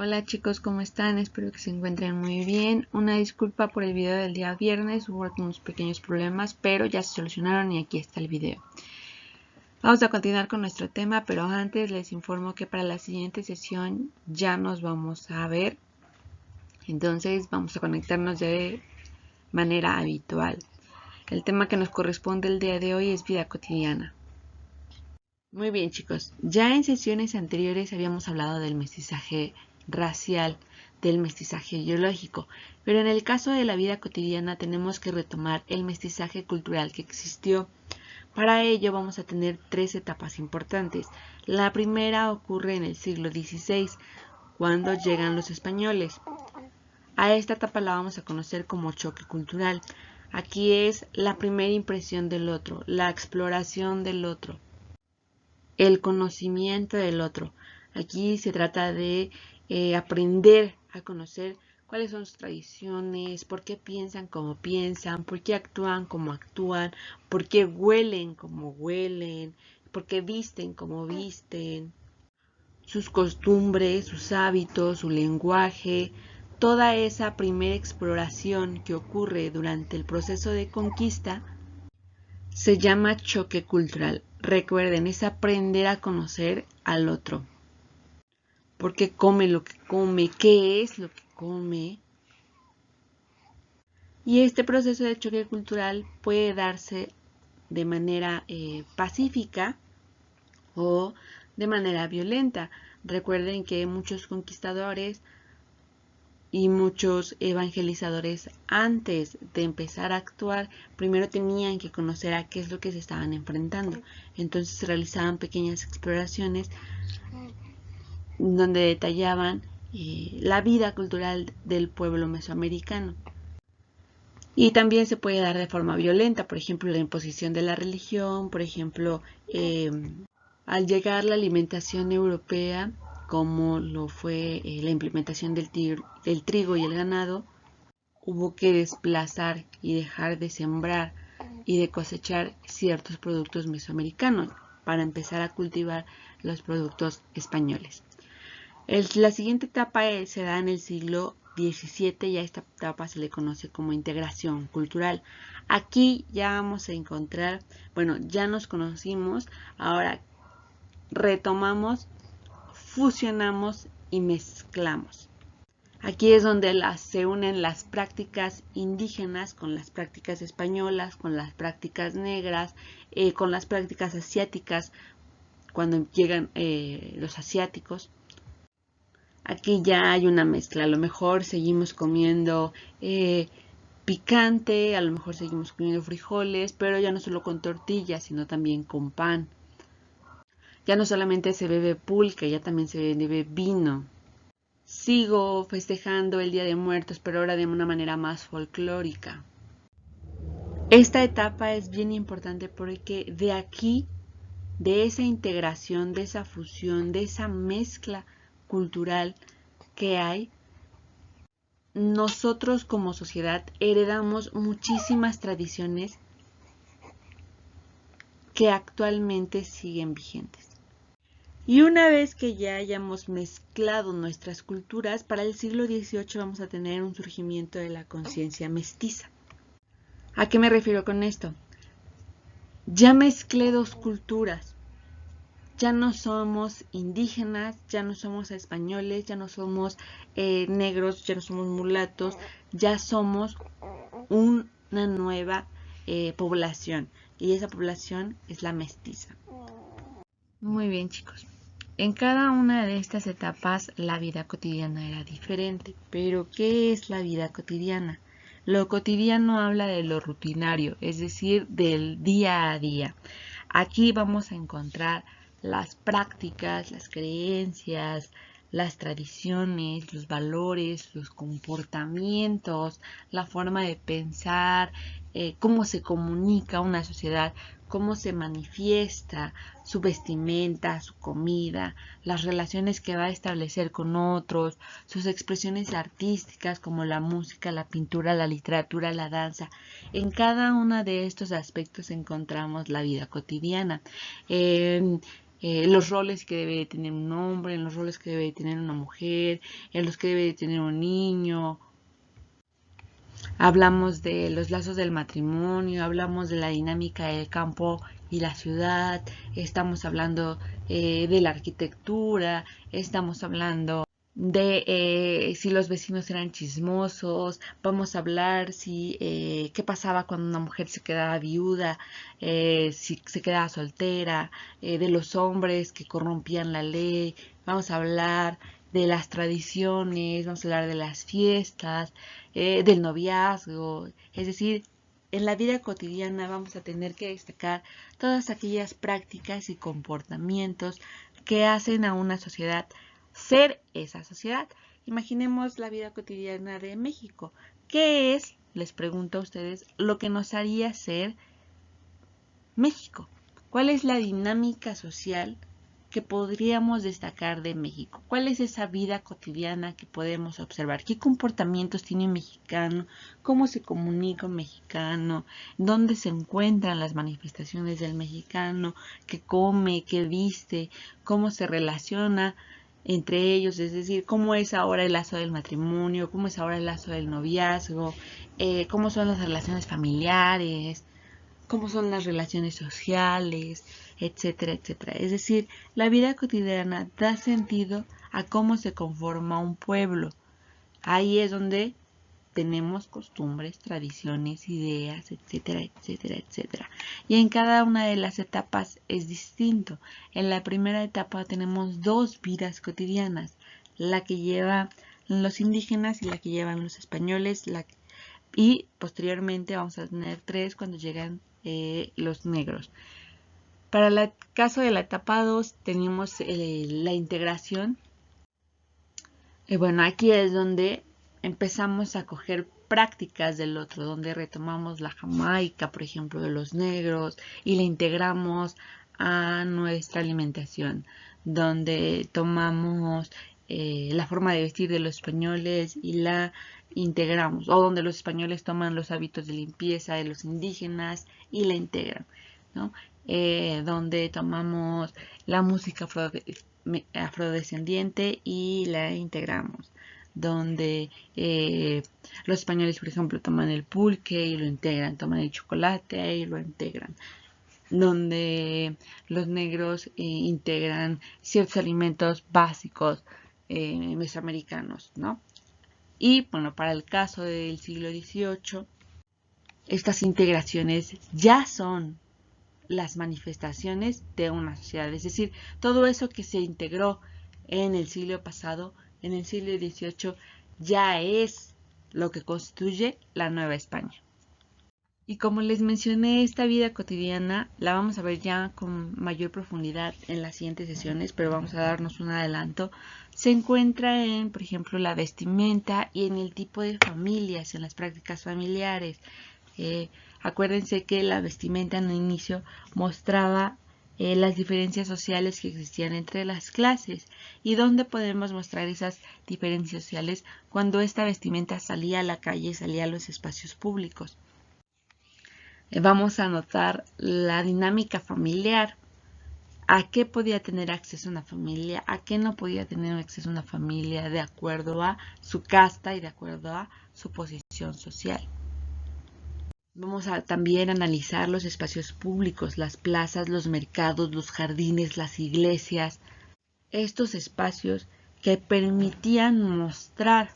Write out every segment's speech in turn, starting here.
Hola chicos, ¿cómo están? Espero que se encuentren muy bien. Una disculpa por el video del día viernes, hubo algunos pequeños problemas, pero ya se solucionaron y aquí está el video. Vamos a continuar con nuestro tema, pero antes les informo que para la siguiente sesión ya nos vamos a ver. Entonces vamos a conectarnos de manera habitual. El tema que nos corresponde el día de hoy es vida cotidiana. Muy bien chicos, ya en sesiones anteriores habíamos hablado del mestizaje racial, del mestizaje biológico, pero en el caso de la vida cotidiana tenemos que retomar el mestizaje cultural que existió. Para ello vamos a tener tres etapas importantes. La primera ocurre en el siglo XVI, cuando llegan los españoles. A esta etapa la vamos a conocer como choque cultural. Aquí es la primera impresión del otro, la exploración del otro, el conocimiento del otro. Aquí se trata de aprender a conocer cuáles son sus tradiciones, por qué piensan como piensan, por qué actúan como actúan, por qué huelen como huelen, por qué visten como visten, sus costumbres, sus hábitos, su lenguaje. Toda esa primera exploración que ocurre durante el proceso de conquista se llama choque cultural. Recuerden, es aprender a conocer al otro. ¿Por qué come lo que come? ¿Qué es lo que come? Y este proceso de choque cultural puede darse de manera pacífica o de manera violenta. Recuerden que muchos conquistadores y muchos evangelizadores, antes de empezar a actuar, primero tenían que conocer a qué es lo que se estaban enfrentando. Entonces realizaban pequeñas exploraciones donde detallaban la vida cultural del pueblo mesoamericano. Y también se puede dar de forma violenta, por ejemplo, la imposición de la religión, por ejemplo, al llegar la alimentación europea, como lo fue la implementación del trigo y el ganado, hubo que desplazar y dejar de sembrar y de cosechar ciertos productos mesoamericanos para empezar a cultivar los productos españoles. La siguiente etapa se da en el siglo XVII y a esta etapa se le conoce como integración cultural. Aquí ya vamos a encontrar, bueno, ya nos conocimos, ahora retomamos, fusionamos y mezclamos. Aquí es donde se unen las prácticas indígenas con las prácticas españolas, con las prácticas negras, con las prácticas asiáticas, cuando llegan los asiáticos. Aquí ya hay una mezcla, a lo mejor seguimos comiendo picante, a lo mejor seguimos comiendo frijoles, pero ya no solo con tortillas, sino también con pan. Ya no solamente se bebe pulque, ya también se bebe vino. Sigo festejando el Día de Muertos, pero ahora de una manera más folclórica. Esta etapa es bien importante porque de aquí, de esa integración, de esa fusión, de esa mezcla cultural que hay, nosotros como sociedad heredamos muchísimas tradiciones que actualmente siguen vigentes. Y una vez que ya hayamos mezclado nuestras culturas, para el siglo XVIII vamos a tener un surgimiento de la conciencia mestiza. ¿A qué me refiero con esto? Ya mezclé dos culturas. Ya no somos indígenas, ya no somos españoles, ya no somos negros, ya no somos mulatos, ya somos una nueva población. Y esa población es la mestiza. Muy bien, chicos. En cada una de estas etapas la vida cotidiana era diferente. Pero, ¿qué es la vida cotidiana? Lo cotidiano habla de lo rutinario, es decir, del día a día. Aquí vamos a encontrar las prácticas, las creencias, las tradiciones, los valores, los comportamientos, la forma de pensar, cómo se comunica una sociedad, cómo se manifiesta su vestimenta, su comida, las relaciones que va a establecer con otros, sus expresiones artísticas como la música, la pintura, la literatura, la danza. En cada uno de estos aspectos encontramos la vida cotidiana. los roles que debe de tener un hombre, en los roles que debe de tener una mujer, en los que debe de tener un niño. Hablamos de los lazos del matrimonio, hablamos de la dinámica del campo y la ciudad, estamos hablando de la arquitectura, estamos hablando de si los vecinos eran chismosos, vamos a hablar si qué pasaba cuando una mujer se quedaba viuda, si se quedaba soltera, de los hombres que corrompían la ley, vamos a hablar de las tradiciones, vamos a hablar de las fiestas, del noviazgo, es decir, en la vida cotidiana vamos a tener que destacar todas aquellas prácticas y comportamientos que hacen a una sociedad ser esa sociedad. Imaginemos la vida cotidiana de México. ¿Qué es, les pregunto a ustedes, lo que nos haría ser México? ¿Cuál es la dinámica social que podríamos destacar de México? ¿Cuál es esa vida cotidiana que podemos observar? ¿Qué comportamientos tiene un mexicano? ¿Cómo se comunica un mexicano? ¿Dónde se encuentran las manifestaciones del mexicano? ¿Qué come? ¿Qué viste? ¿Cómo se relaciona entre ellos? Es decir, ¿cómo es ahora el lazo del matrimonio? ¿Cómo es ahora el lazo del noviazgo? ¿Cómo son las relaciones familiares? ¿Cómo son las relaciones sociales? Etcétera, etcétera. Es decir, la vida cotidiana da sentido a cómo se conforma un pueblo. Ahí es donde tenemos costumbres, tradiciones, ideas, etcétera, etcétera, etcétera. Y en cada una de las etapas es distinto. En la primera etapa tenemos dos vidas cotidianas, la que llevan los indígenas y la que llevan los españoles, y posteriormente vamos a tener tres cuando llegan los negros. Para el caso de la etapa 2 tenemos la integración. Bueno, aquí es donde empezamos a coger prácticas del otro, donde retomamos la Jamaica, por ejemplo, de los negros y la integramos a nuestra alimentación, donde tomamos la forma de vestir de los españoles y la integramos, o donde los españoles toman los hábitos de limpieza de los indígenas y la integran, ¿no? Donde tomamos la música afrodescendiente y la integramos, donde los españoles, por ejemplo, toman el pulque y lo integran, toman el chocolate y lo integran, donde los negros integran ciertos alimentos básicos mesoamericanos, ¿no? Y bueno, para el caso del siglo XVIII, estas integraciones ya son las manifestaciones de una sociedad, es decir, todo eso que se integró en el siglo pasado, en el siglo XVIII, ya es lo que constituye la Nueva España. Y como les mencioné, esta vida cotidiana la vamos a ver ya con mayor profundidad en las siguientes sesiones, pero vamos a darnos un adelanto. Se encuentra en, por ejemplo, la vestimenta y en el tipo de familias, en las prácticas familiares. Acuérdense que la vestimenta en el inicio mostraba las diferencias sociales que existían entre las clases. ¿Y dónde podemos mostrar esas diferencias sociales? Cuando esta vestimenta salía a la calle, salía a los espacios públicos. Vamos a notar la dinámica familiar. ¿A qué podía tener acceso una familia? ¿A qué no podía tener acceso una familia de acuerdo a su casta y de acuerdo a su posición social? Vamos a también analizar los espacios públicos, las plazas, los mercados, los jardines, las iglesias. Estos espacios que permitían mostrar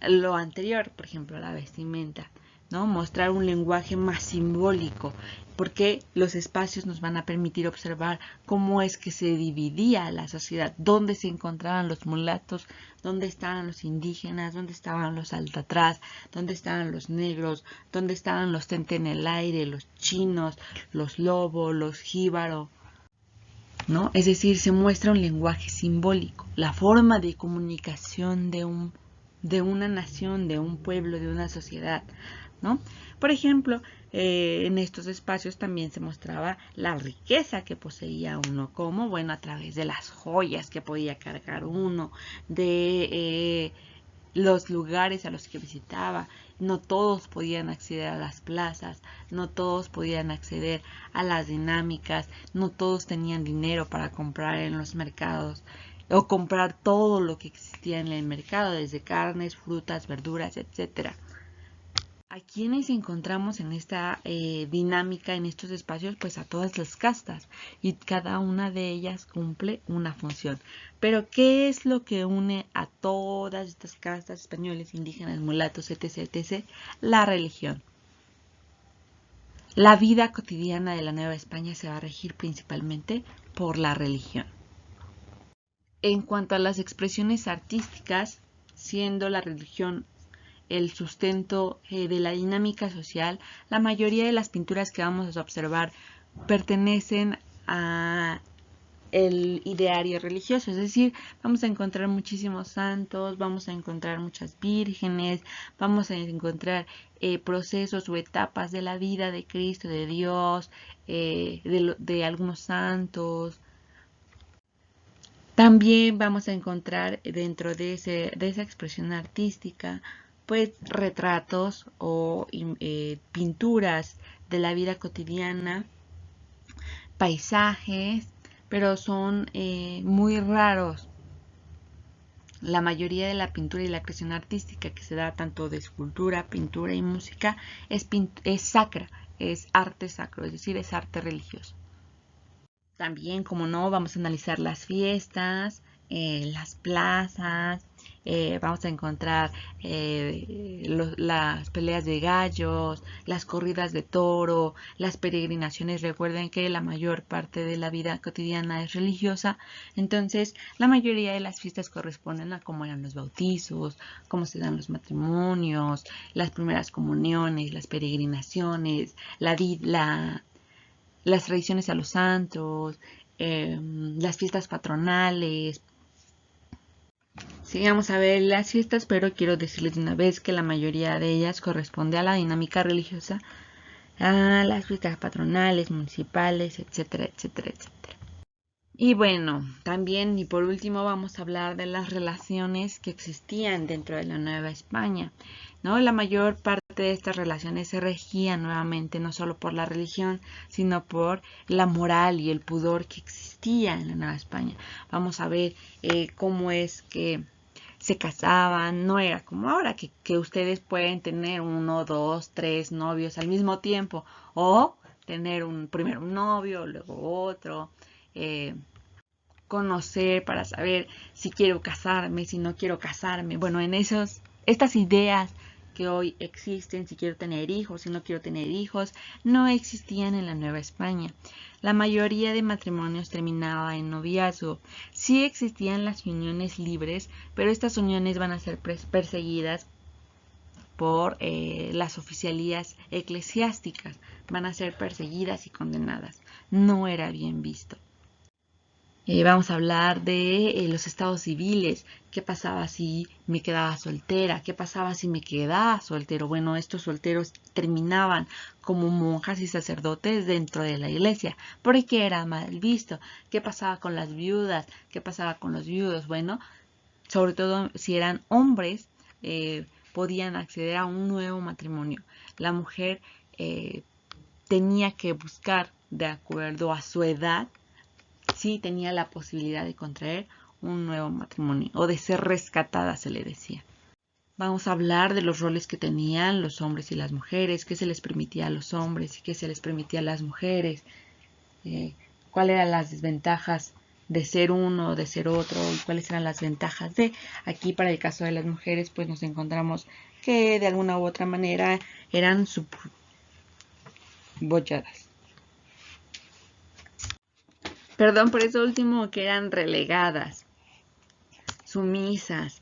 lo anterior, por ejemplo, la vestimenta, ¿no? Mostrar un lenguaje más simbólico, porque los espacios nos van a permitir observar cómo es que se dividía la sociedad, dónde se encontraban los mulatos, dónde estaban los indígenas, dónde estaban los altatraz, dónde estaban los negros, dónde estaban los tente en el aire, los chinos, los lobo, los jíbaro, ¿no? Es decir, se muestra un lenguaje simbólico, la forma de comunicación de una nación, de un pueblo, de una sociedad, ¿no? Por ejemplo, en estos espacios también se mostraba la riqueza que poseía uno, como, bueno, a través de las joyas que podía cargar uno, de los lugares a los que visitaba. No todos podían acceder a las plazas, no todos podían acceder a las dinámicas, no todos tenían dinero para comprar en los mercados o comprar todo lo que existía en el mercado, desde carnes, frutas, verduras, etcétera. ¿A quiénes encontramos en esta dinámica, en estos espacios? Pues a todas las castas, y cada una de ellas cumple una función. Pero ¿qué es lo que une a todas estas castas, españoles, indígenas, mulatos, etc., etc.? La religión. La vida cotidiana de la Nueva España se va a regir principalmente por la religión. En cuanto a las expresiones artísticas, siendo la religión el sustento de la dinámica social, la mayoría de las pinturas que vamos a observar pertenecen a el ideario religioso, es decir, vamos a encontrar muchísimos santos, vamos a encontrar muchas vírgenes, vamos a encontrar procesos o etapas de la vida de Cristo, de Dios, de algunos santos. También vamos a encontrar dentro de esa expresión artística pues retratos o pinturas de la vida cotidiana, paisajes, pero son muy raros. La mayoría de la pintura y la creación artística que se da tanto de escultura, pintura y música es sacra, es arte sacro, es decir, es arte religioso. También, como no, vamos a analizar las fiestas, las plazas, vamos a encontrar las peleas de gallos, las corridas de toro, las peregrinaciones. Recuerden que la mayor parte de la vida cotidiana es religiosa, entonces la mayoría de las fiestas corresponden a cómo eran los bautizos, cómo se dan los matrimonios, las primeras comuniones, las peregrinaciones, las tradiciones a los santos, las fiestas patronales. Sí, vamos a ver las fiestas, pero quiero decirles de una vez que la mayoría de ellas corresponde a la dinámica religiosa, a las fiestas patronales, municipales, etcétera, etcétera, etcétera. Y bueno, también y por último vamos a hablar de las relaciones que existían dentro de la Nueva España, ¿no? La mayor parte de estas relaciones se regían nuevamente no solo por la religión, sino por la moral y el pudor que existía en la Nueva España. Vamos a ver cómo es que se casaban, no era como ahora que ustedes pueden tener 1, 2, 3 novios al mismo tiempo, o tener primero un novio, luego otro. Conocer para saber si quiero casarme, si no quiero casarme. Bueno, en estas ideas que hoy existen, si quiero tener hijos, si no quiero tener hijos, no existían en la Nueva España. La mayoría de matrimonios terminaba en noviazgo. Sí existían las uniones libres, pero estas uniones van a ser perseguidas por las oficialías eclesiásticas. Van a ser perseguidas y condenadas. No era bien visto. Vamos a hablar de los estados civiles. ¿Qué pasaba si me quedaba soltera? ¿Qué pasaba si me quedaba soltero? Bueno, estos solteros terminaban como monjas y sacerdotes dentro de la iglesia, porque era mal visto. ¿Qué pasaba con las viudas? ¿Qué pasaba con los viudos? Bueno, sobre todo si eran hombres, podían acceder a un nuevo matrimonio. La mujer tenía que buscar, de acuerdo a su edad, sí tenía la posibilidad de contraer un nuevo matrimonio o de ser rescatada, se le decía. Vamos a hablar de los roles que tenían los hombres y las mujeres, qué se les permitía a los hombres y qué se les permitía a las mujeres, cuáles eran las desventajas de ser uno o de ser otro y cuáles eran las ventajas de. Aquí para el caso de las mujeres pues nos encontramos que de alguna u otra manera eran subbolladas. Perdón por eso último, que eran relegadas, sumisas,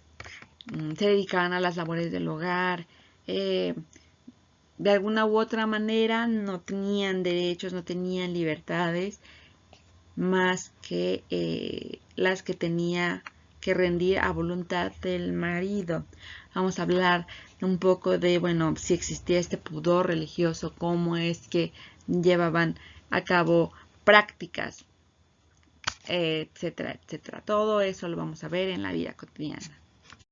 se dedicaban a las labores del hogar, de alguna u otra manera no tenían derechos, no tenían libertades, más que las que tenía que rendir a voluntad del marido. Vamos a hablar un poco de, bueno, si existía este pudor religioso, cómo es que llevaban a cabo prácticas, etcétera, etcétera. Todo eso lo vamos a ver en la vida cotidiana.